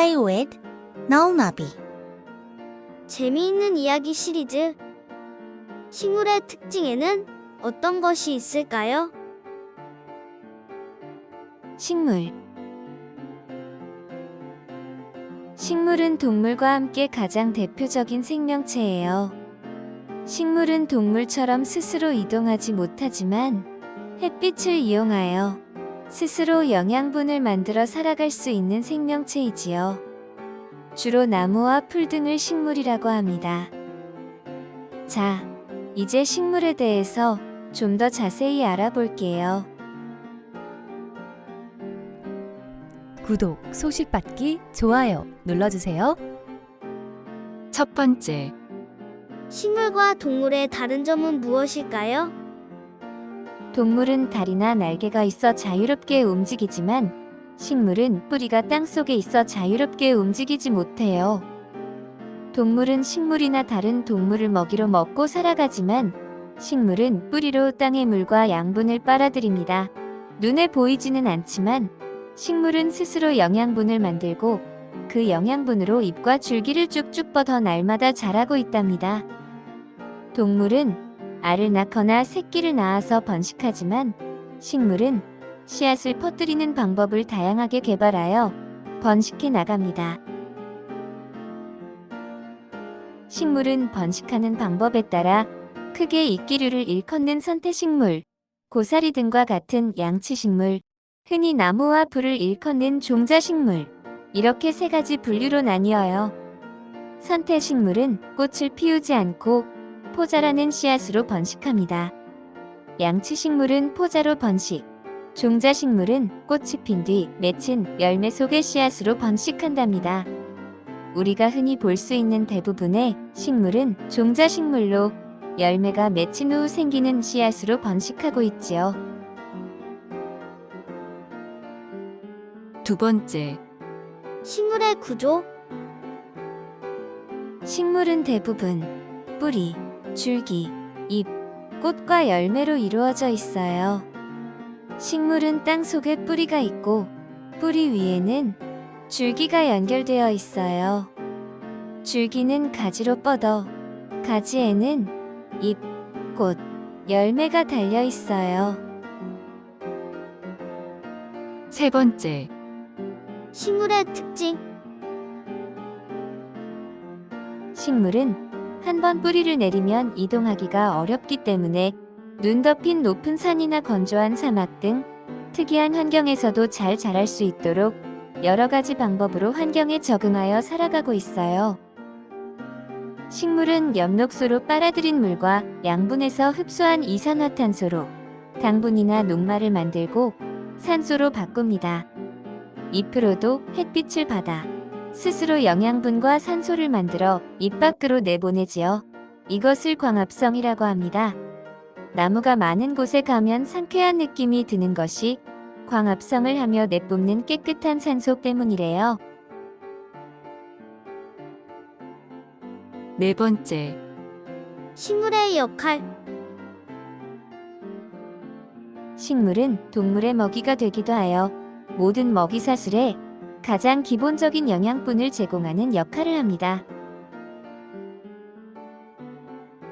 Play with NoNabi. 재미있는 이야기 시리즈. 식물의 특징에는 어떤 것이 있을까요? 식물. 식물은 동물과 함께 가장 대표적인 생명체예요. 식물은 동물처럼 스스로 이동하지 못하지만 햇빛을 이용하여 스스로 영양분을 만들어 살아갈 수 있는 생명체이지요. 주로 나무와 풀 등을 식물이라고 합니다. 자, 이제 식물에 대해서 좀 더 자세히 알아볼게요. 구독, 소식 받기, 좋아요 눌러주세요. 첫 번째, 식물과 동물의 다른 점은 무엇일까요? 동물은 다리나 날개가 있어 자유롭게 움직이지만 식물은 뿌리가 땅속에 있어 자유롭게 움직이지 못해요. 동물은 식물이나 다른 동물을 먹이로 먹고 살아가지만 식물은 뿌리로 땅의 물과 양분을 빨아들입니다. 눈에 보이지는 않지만 식물은 스스로 영양분을 만들고 그 영양분으로 잎과 줄기를 쭉쭉 뻗어 날마다 자라고 있답니다. 동물은 알을 낳거나 새끼를 낳아서 번식하지만 식물은 씨앗을 퍼뜨리는 방법을 다양하게 개발하여 번식해 나갑니다. 식물은 번식하는 방법에 따라 크게 이끼류를 일컫는 선태식물, 고사리 등과 같은 양치식물, 흔히 나무와 풀을 일컫는 종자식물, 이렇게 세 가지 분류로 나뉘어요. 선태식물은 꽃을 피우지 않고 포자라는 씨앗으로 번식합니다. 양치식물은 포자로 번식, 종자식물은 꽃이 핀 뒤 맺힌 열매 속의 씨앗으로 번식한답니다. 우리가 흔히 볼 수 있는 대부분의 식물은 종자식물로 열매가 맺힌 후 생기는 씨앗으로 번식하고 있지요. 두 번째, 식물의 구조. 식물은 대부분 뿌리, 줄기, 잎, 꽃과 열매로 이루어져 있어요. 식물은 땅 속에 뿌리가 있고 뿌리 위에는 줄기가 연결되어 있어요. 줄기는 가지로 뻗어 가지에는 잎, 꽃, 열매가 달려 있어요. 세 번째, 식물의 특징. 식물은 한 번 뿌리를 내리면 이동하기가 어렵기 때문에 눈 덮인 높은 산이나 건조한 사막 등 특이한 환경에서도 잘 자랄 수 있도록 여러 가지 방법으로 환경에 적응하여 살아가고 있어요. 식물은 엽록소로 빨아들인 물과 양분에서 흡수한 이산화탄소로 당분이나 녹말을 만들고 산소로 바꿉니다. 잎으로도 햇빛을 받아 스스로 영양분과 산소를 만들어 잎 밖으로 내보내지요. 이것을 광합성이라고 합니다. 나무가 많은 곳에 가면 상쾌한 느낌이 드는 것이 광합성을 하며 내뿜는 깨끗한 산소 때문이래요. 네 번째, 식물의 역할. 식물은 동물의 먹이가 되기도 하여 모든 먹이사슬에 가장 기본적인 영양분을 제공하는 역할을 합니다.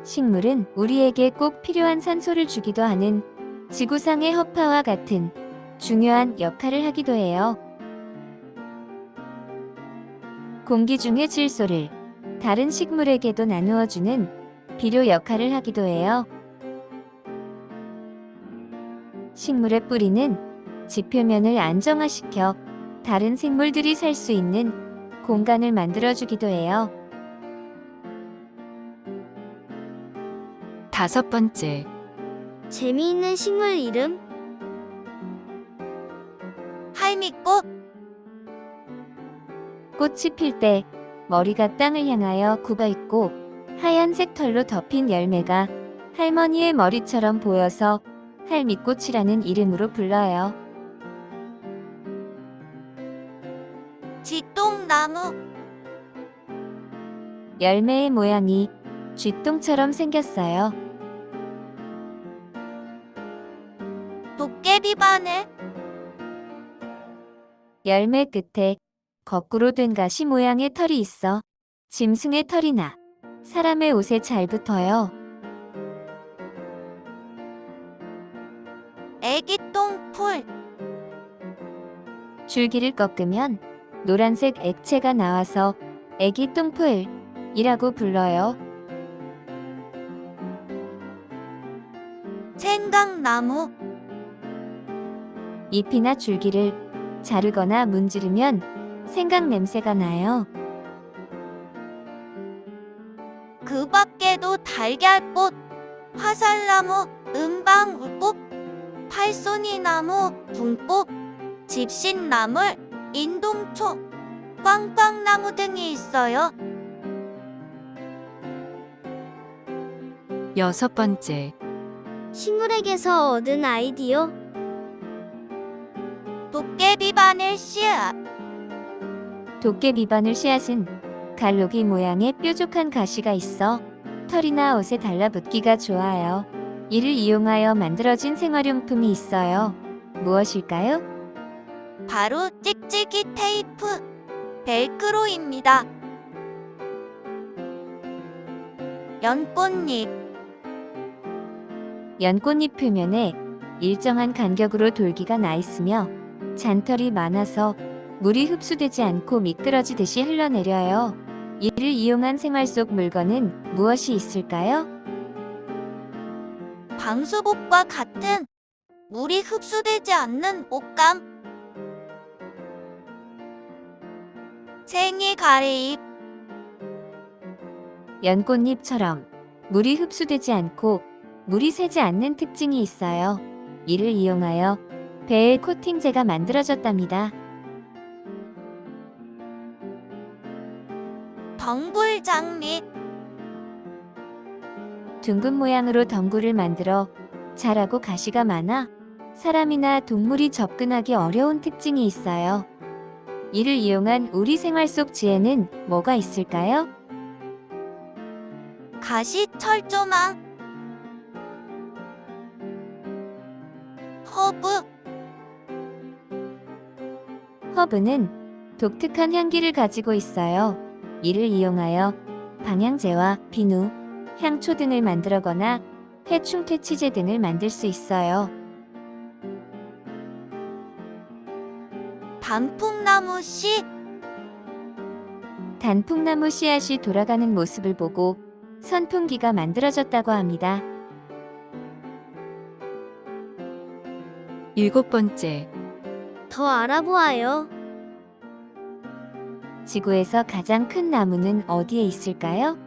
식물은 우리에게 꼭 필요한 산소를 주기도 하는 지구상의 허파와 같은 중요한 역할을 하기도 해요. 공기 중의 질소를 다른 식물에게도 나누어주는 비료 역할을 하기도 해요. 식물의 뿌리는 지표면을 안정화시켜 다른 생물들이 살 수 있는 공간을 만들어주기도 해요. 다섯 번째, 재미있는 식물 이름. 할미꽃. 꽃이 필 때 머리가 땅을 향하여 굽어 있고 하얀색 털로 덮인 열매가 할머니의 머리처럼 보여서 할미꽃이라는 이름으로 불러요. 쥐똥나무. 열매의 모양이 쥐똥처럼 생겼어요. 도깨비바늘. 열매 끝에 거꾸로 된 가시 모양의 털이 있어 짐승의 털이나 사람의 옷에 잘 붙어요. 애기 똥풀. 줄기를 꺾으면 노란색 액체가 나와서 애기 똥풀이라고 불러요. 생강나무. 잎이나 줄기를 자르거나 문지르면 생강 냄새가 나요. 그 밖에도 달걀꽃, 화살나무, 은방울꽃, 팔손이나무, 분꽃, 집신나물, 인동초, 꽝꽝나무 등이 있어요. 6번째, 식물에게서 얻은 아이디어. 도깨비 바늘 씨앗. 도깨비 바늘 씨앗은 갈로기 모양의 뾰족한 가시가 있어 털이나 옷에 달라붙기가 좋아요. 이를 이용하여 만들어진 생활용품이 있어요. 무엇일까요? 바로 찍찍이 테이프, 벨크로입니다. 연꽃잎. 연꽃잎 표면에 일정한 간격으로 돌기가 나 있으며 잔털이 많아서 물이 흡수되지 않고 미끄러지듯이 흘러내려요. 이를 이용한 생활 속 물건은 무엇이 있을까요? 방수복과 같은 물이 흡수되지 않는 옷감. 생이 가래잎. 연꽃잎처럼 물이 흡수되지 않고 물이 새지 않는 특징이 있어요. 이를 이용하여 배에 코팅제가 만들어졌답니다. 덩굴장미. 둥근 모양으로 덩굴을 만들어 자라고 가시가 많아 사람이나 동물이 접근하기 어려운 특징이 있어요. 이를 이용한 우리 생활 속 지혜는 뭐가 있을까요? 가시 철조망. 허브. 허브는 독특한 향기를 가지고 있어요. 이를 이용하여 방향제와 비누, 향초 등을 만들거나 해충퇴치제 등을 만들 수 있어요. 단풍나무 씨. 단풍나무 씨앗이 돌아가는 모습을 보고 선풍기가 만들어졌다고 합니다. 7번째, 더 알아보아요. 지구에서 가장 큰 나무는 어디에 있을까요?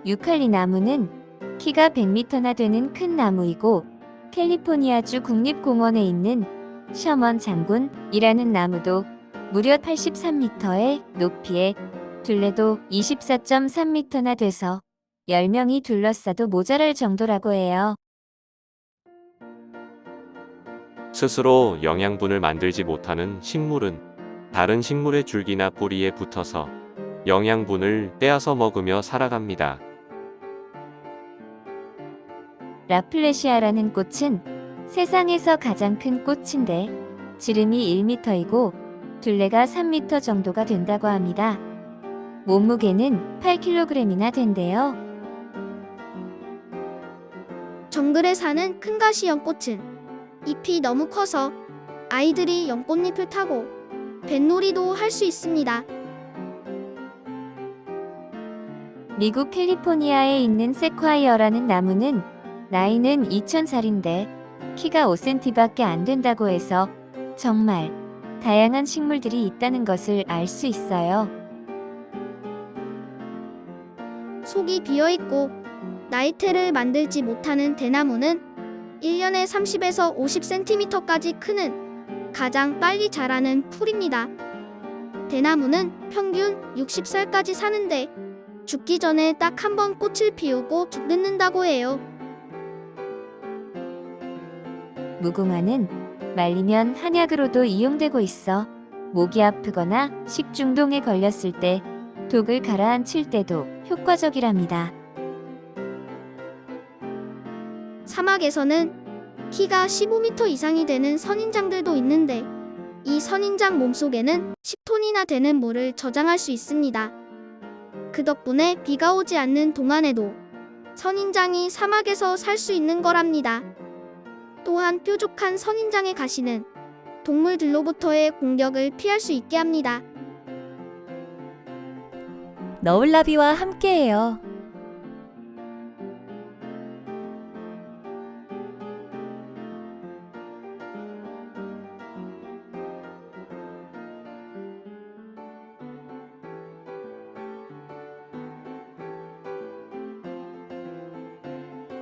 유칼리 나무는 키가 100m나 되는 큰 나무이고 캘리포니아주 국립공원에 있는 셔먼 장군이라는 나무도 무려 83m의 높이에 둘레도 24.3m나 돼서 10명이 둘러싸도 모자랄 정도라고 해요. 스스로 영양분을 만들지 못하는 식물은 다른 식물의 줄기나 뿌리에 붙어서 영양분을 빼앗아 먹으며 살아갑니다. 라플레시아라는 꽃은 세상에서 가장 큰 꽃인데 지름이 1m이고 둘레가 3m 정도가 된다고 합니다. 몸무게는 8kg이나 된대요. 정글에 사는 큰 가시 연꽃은 잎이 너무 커서 아이들이 연꽃잎을 타고 뱃놀이도 할 수 있습니다. 미국 캘리포니아에 있는 세콰이어라는 나무는 나이는 2000살인데 키가 5cm밖에 안 된다고 해서 정말 다양한 식물들이 있다는 것을 알 수 있어요. 속이 비어있고 나이테를 만들지 못하는 대나무는 1년에 30에서 50cm까지 크는 가장 빨리 자라는 풀입니다. 대나무는 평균 60살까지 사는데 죽기 전에 딱 한 번 꽃을 피우고 죽는다고 해요. 무궁화는 말리면 한약으로도 이용되고 있어 목이 아프거나 식중독에 걸렸을 때 독을 가라앉힐 때도 효과적이랍니다. 사막에서는 키가 15m 이상이 되는 선인장들도 있는데 이 선인장 몸속에는 10톤이나 되는 물을 저장할 수 있습니다. 그 덕분에 비가 오지 않는 동안에도 선인장이 사막에서 살 수 있는 거랍니다. 또한 뾰족한 선인장의 가시는 동물들로부터의 공격을 피할 수 있게 합니다. 너울나비와 함께해요.